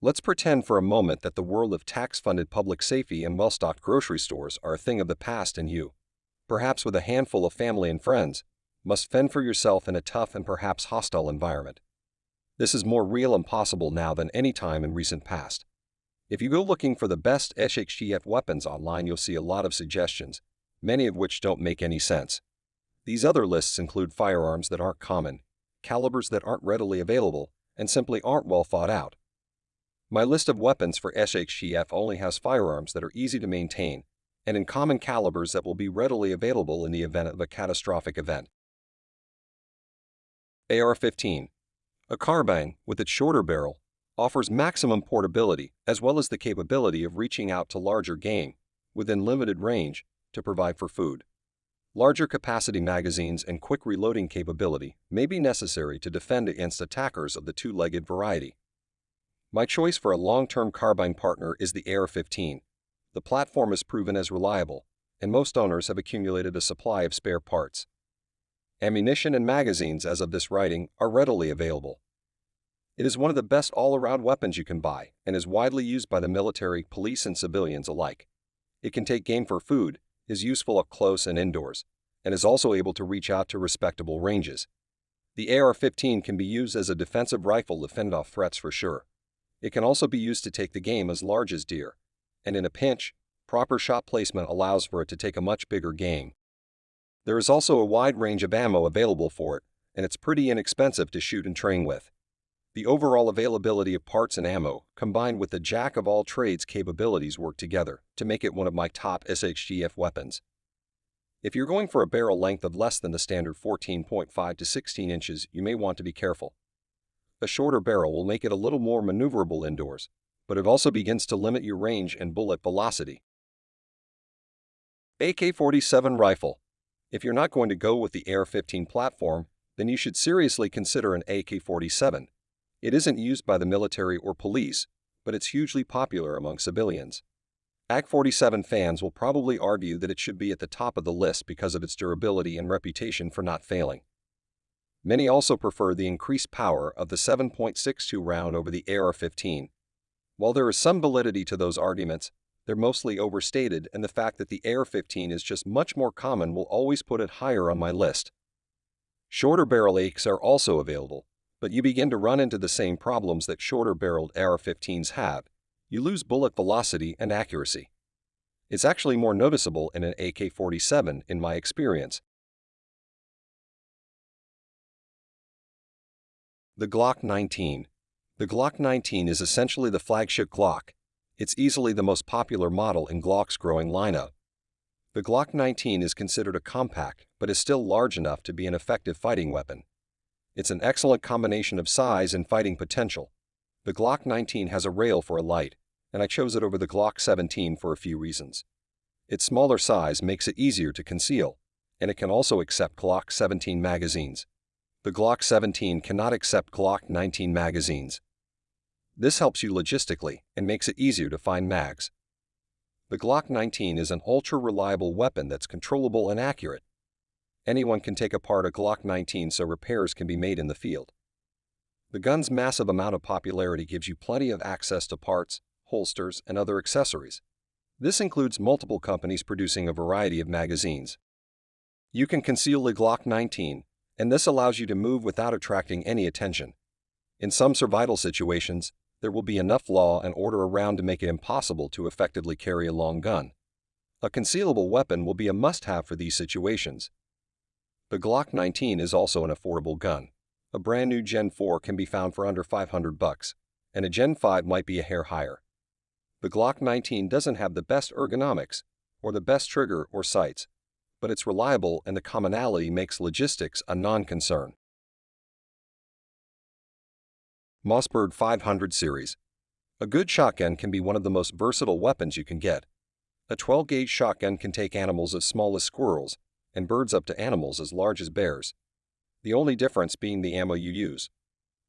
Let's pretend for a moment that the world of tax-funded public safety and well-stocked grocery stores are a thing of the past and you, perhaps with a handful of family and friends, must fend for yourself in a tough and perhaps hostile environment. This is more real and possible now than any time in recent past. If you go looking for the best SHTF weapons online, you'll see a lot of suggestions, many of which don't make any sense. These other lists include firearms that aren't common, calibers that aren't readily available, and simply aren't well thought out. My list of weapons for SHTF only has firearms that are easy to maintain and in common calibers that will be readily available in the event of a catastrophic event. AR-15. A carbine, with its shorter barrel, offers maximum portability as well as the capability of reaching out to larger game, within limited range, to provide for food. Larger capacity magazines and quick reloading capability may be necessary to defend against attackers of the two-legged variety. My choice for a long-term carbine partner is the AR-15. The platform is proven as reliable, and most owners have accumulated a supply of spare parts. Ammunition and magazines, as of this writing, are readily available. It is one of the best all-around weapons you can buy and is widely used by the military, police, and civilians alike. It can take game for food, is useful up close and indoors, and is also able to reach out to respectable ranges. The AR-15 can be used as a defensive rifle to fend off threats for sure. It can also be used to take the game as large as deer, and in a pinch, proper shot placement allows for it to take a much bigger game. There is also a wide range of ammo available for it, and it's pretty inexpensive to shoot and train with. The overall availability of parts and ammo, combined with the jack-of-all-trades capabilities, work together to make it one of my top SHTF weapons. If you're going for a barrel length of less than the standard 14.5 to 16 inches, you may want to be careful. A shorter barrel will make it a little more maneuverable indoors, but it also begins to limit your range and bullet velocity. AK-47 rifle. If you're not going to go with the AR-15 platform, then you should seriously consider an AK-47. It isn't used by the military or police, but it's hugely popular among civilians. AK-47 fans will probably argue that it should be at the top of the list because of its durability and reputation for not failing. Many also prefer the increased power of the 7.62 round over the AR-15. While there is some validity to those arguments, they're mostly overstated, and the fact that the AR-15 is just much more common will always put it higher on my list. Shorter barrel AKs are also available, but you begin to run into the same problems that shorter-barreled AR-15s have. You lose bullet velocity and accuracy. It's actually more noticeable in an AK-47 in my experience. The Glock 19. The Glock 19 is essentially the flagship Glock. It's easily the most popular model in Glock's growing lineup. The Glock 19 is considered a compact, but is still large enough to be an effective fighting weapon. It's an excellent combination of size and fighting potential. The Glock 19 has a rail for a light, and I chose it over the Glock 17 for a few reasons. Its smaller size makes it easier to conceal, and it can also accept Glock 17 magazines. The Glock 17 cannot accept Glock 19 magazines. This helps you logistically and makes it easier to find mags. The Glock 19 is an ultra-reliable weapon that's controllable and accurate. Anyone can take apart a Glock 19 so repairs can be made in the field. The gun's massive amount of popularity gives you plenty of access to parts, holsters, and other accessories. This includes multiple companies producing a variety of magazines. You can conceal the Glock 19, and this allows you to move without attracting any attention. In some survival situations, there will be enough law and order around to make it impossible to effectively carry a long gun. A concealable weapon will be a must-have for these situations. The Glock 19 is also an affordable gun. A brand new Gen 4 can be found for under $500, and a Gen 5 might be a hair higher. The Glock 19 doesn't have the best ergonomics or the best trigger or sights, but it's reliable and the commonality makes logistics a non-concern. Mossberg 500 series. A good shotgun can be one of the most versatile weapons you can get. A 12-gauge shotgun can take animals as small as squirrels and birds up to animals as large as bears. The only difference being the ammo you use.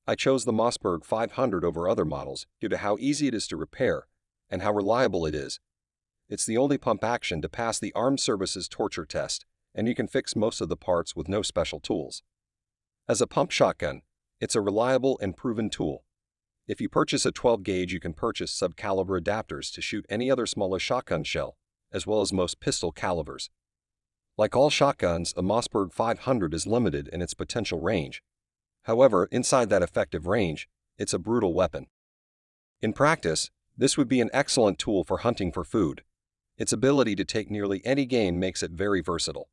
I chose the Mossberg 500 over other models due to how easy it is to repair and how reliable it is. It's the only pump action to pass the Armed Services torture test, and you can fix most of the parts with no special tools. As a pump shotgun, it's a reliable and proven tool. If you purchase a 12 gauge, you can purchase sub-caliber adapters to shoot any other smaller shotgun shell, as well as most pistol calibers. Like all shotguns, a Mossberg 500 is limited in its potential range. However, inside that effective range, it's a brutal weapon. In practice, this would be an excellent tool for hunting for food. Its ability to take nearly any game makes it very versatile.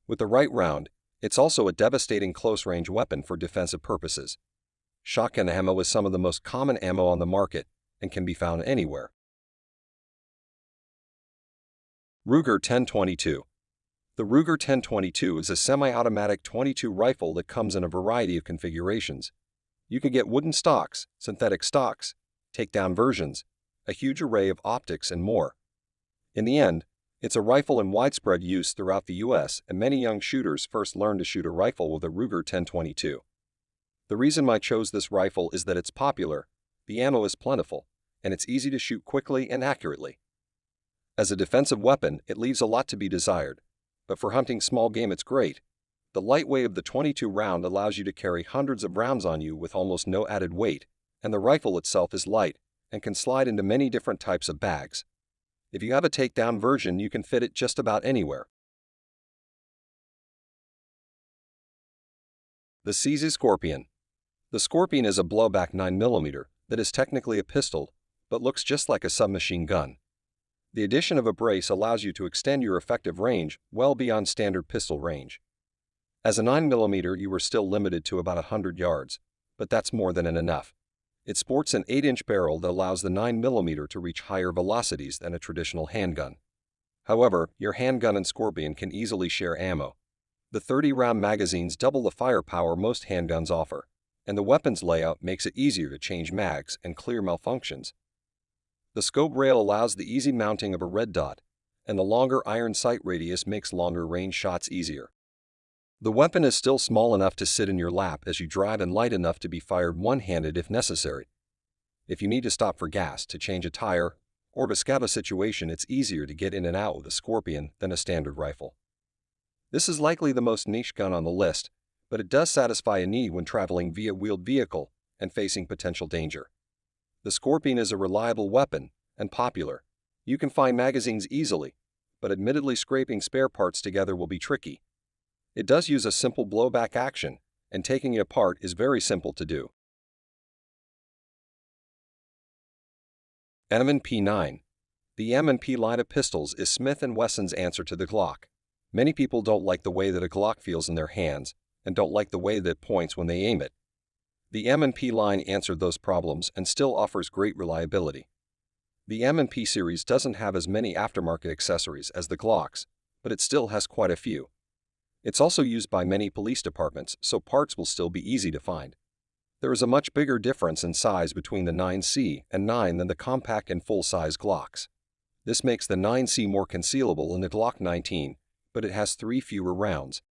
With the right round, it's also a devastating close-range weapon for defensive purposes. Shotgun ammo is some of the most common ammo on the market and can be found anywhere. Ruger 1022. The Ruger 1022 is a semi-automatic .22 rifle that comes in a variety of configurations. You can get wooden stocks, synthetic stocks, takedown versions, a huge array of optics, and more. In the end, it's a rifle in widespread use throughout the US, and many young shooters first learn to shoot a rifle with a Ruger 1022. The reason I chose this rifle is that it's popular, the ammo is plentiful, and it's easy to shoot quickly and accurately. As a defensive weapon, it leaves a lot to be desired, but for hunting small game it's great. The light weight of the .22 round allows you to carry hundreds of rounds on you with almost no added weight, and the rifle itself is light and can slide into many different types of bags. If you have a takedown version, you can fit it just about anywhere. The CZ Scorpion. The Scorpion is a blowback 9mm that is technically a pistol, but looks just like a submachine gun. The addition of a brace allows you to extend your effective range well beyond standard pistol range. As a 9mm, you are still limited to about 100 yards, but that's more than enough. It sports an 8-inch barrel that allows the 9mm to reach higher velocities than a traditional handgun. However, your handgun and Scorpion can easily share ammo. The 30-round magazines double the firepower most handguns offer, and the weapon's layout makes it easier to change mags and clear malfunctions. The scope rail allows the easy mounting of a red dot, and the longer iron sight radius makes longer range shots easier. The weapon is still small enough to sit in your lap as you drive and light enough to be fired one-handed if necessary. If you need to stop for gas, to change a tire, or to scout a situation, it's easier to get in and out with a Scorpion than a standard rifle. This is likely the most niche gun on the list, but it does satisfy a need when traveling via wheeled vehicle and facing potential danger. The Scorpion is a reliable weapon and popular. You can find magazines easily, but admittedly scraping spare parts together will be tricky. It does use a simple blowback action, and taking it apart is very simple to do. M&P 9. The M&P line of pistols is Smith & Wesson's answer to the Glock. Many people don't like the way that a Glock feels in their hands, and don't like the way that it points when they aim it. The M&P line answered those problems and still offers great reliability. The M&P series doesn't have as many aftermarket accessories as the Glocks, but it still has quite a few. It's also used by many police departments, so parts will still be easy to find. There is a much bigger difference in size between the 9C and 9 than the compact and full-size Glocks. This makes the 9C more concealable in the Glock 19, but it has 3 fewer rounds.